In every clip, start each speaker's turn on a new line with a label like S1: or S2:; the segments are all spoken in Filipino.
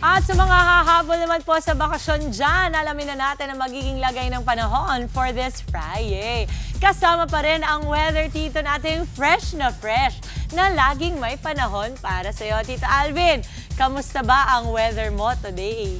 S1: At sa mga hahabol naman po sa bakasyon dyan, alamin na natin ang magiging lagay ng panahon for this Friday. Kasama pa rin ang weather tito nating fresh na laging may panahon para sa iyo. Tito Alvin, kamusta ba ang weather mo today?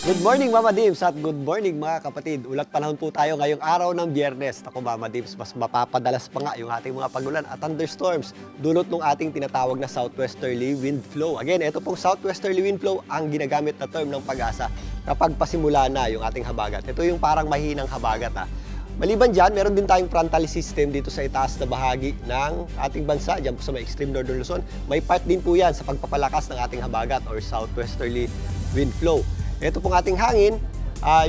S2: Good morning Mama Dims at good morning mga kapatid. Ulat panahon po tayo ngayong araw ng Biyernes. Ako Mama Dims, mas mapapadalas pa nga yung ating mga pagulan at thunderstorms dulot ng ating tinatawag na southwesterly wind flow. Again, ito pong southwesterly wind flow ang ginagamit na term ng Pag-asa kapag pasimula na yung ating habagat. Ito yung parang mahinang habagat. Maliban dyan, meron din tayong frontal system dito sa itaas na bahagi ng ating bansa, dyan po sa may extreme northern Luzon. May part din po yan sa pagpapalakas ng ating habagat or southwesterly wind flow. Ito pong ating hangin,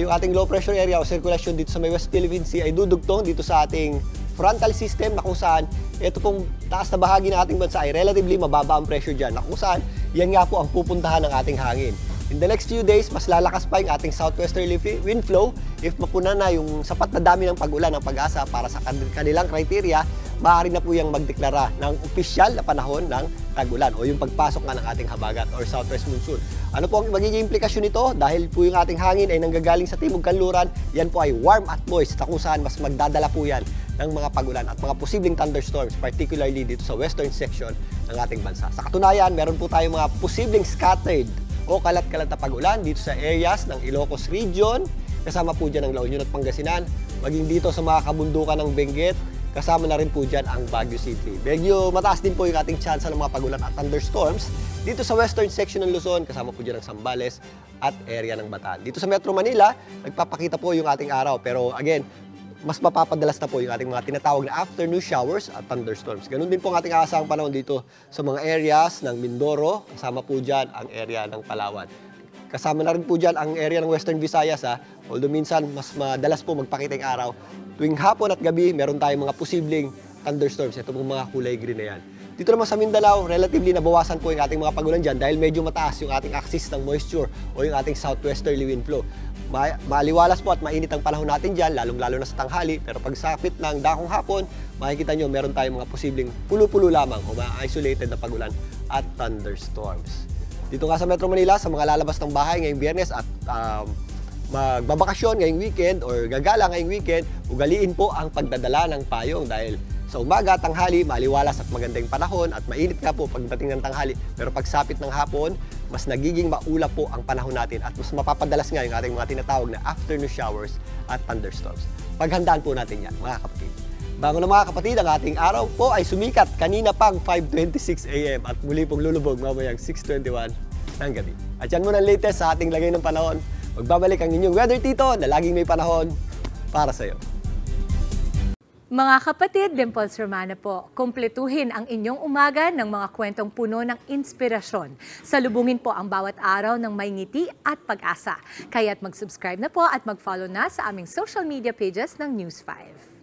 S2: yung ating low pressure area o circulation dito sa may West Philippine Sea ay dudugtong dito sa ating frontal system na kung saan ito pong taas na bahagi ng ating bansa ay relatively mababa ang pressure dyan na kung saan yan nga po ang pupuntahan ng ating hangin. In the next few days, mas lalakas pa yung ating southwesterly wind flow. If mapuna na yung sapat na dami ng pag-ulan ng Pag-asa para sa kanilang criteria, maaari na po yung magdeklara ng opisyal na panahon ng tag-ulan o yung pagpasok nga ng ating habagat or southwest monsoon. Ano po ang magiging implikasyon nito? Dahil po yung ating hangin ay nanggagaling sa timog kanluran, yan po ay warm at moist na kung saan mas magdadala po yan ng mga pag-ulan at mga posibleng thunderstorms, particularly dito sa western section ng ating bansa. Sa katunayan, meron po tayong mga posibleng scattered o kalat-kalat na pag-ulan dito sa areas ng Ilocos Region, kasama po dyan ang La Union at Pangasinan, maging dito sa mga kabundukan ng Benguet, kasama na rin po dyan ang Baguio City. Medyo mataas din po yung ating chance ng mga pag-ulan at thunderstorms dito sa western section ng Luzon, kasama po dyan ang Zambales at area ng Bataan. Dito sa Metro Manila, nagpapakita po yung ating araw, pero again, mas mapapadalas na po yung ating mga tinatawag na afternoon showers at thunderstorms. Ganun din po ang ating aasahang panahon dito sa mga areas ng Mindoro, kasama po dyan ang area ng Palawan. Kasama na rin po dyan ang area ng Western Visayas, although minsan mas madalas po magpakita yung araw. Tuwing hapon at gabi, meron tayong mga posibleng thunderstorms. Ito pong mga kulay green na yan. Dito naman sa Mindanao, relatively nabawasan po yung ating mga pag-ulan dyan dahil medyo mataas yung ating axis ng moisture o yung ating southwesterly wind flow. Maliwalas po at mainit ang panahon natin dyan, lalong-lalo na sa tanghali. Pero pagsapit ng dakong hapon, makikita nyo meron tayong mga posibleng pulo-pulo lamang o mga isolated na pag-ulan at thunderstorms. Dito nga sa Metro Manila, sa mga lalabas ng bahay ngayong Biyernes at magbabakasyon ngayong weekend or gagala ngayong weekend, ugaliin po ang pagdadala ng payong dahil sa umaga, tanghali, maliwalas at magandang panahon at mainit nga po pagdating ng tanghali. Pero pagsapit ng hapon, mas nagiging maulap po ang panahon natin at mas mapapadalas nga yung ating mga tinatawag na afternoon showers at thunderstorms. Paghandaan po natin yan, mga kapatid. Bago na mga kapatid, ang ating araw po ay sumikat kanina pang 5:26 AM at muli pong lulubog mamayang 6:21 ng gabi. At yan muna ang latest sa ating lagay ng panahon. Magbabalik ang inyong weather tito na laging may panahon para sa iyo.
S3: Mga kapatid, Dimples Romana po, kumpletuhin ang inyong umaga ng mga kwentong puno ng inspirasyon. Salubungin po ang bawat araw ng may ngiti at pag-asa. Kaya't mag-subscribe na po at mag-follow na sa aming social media pages ng News 5.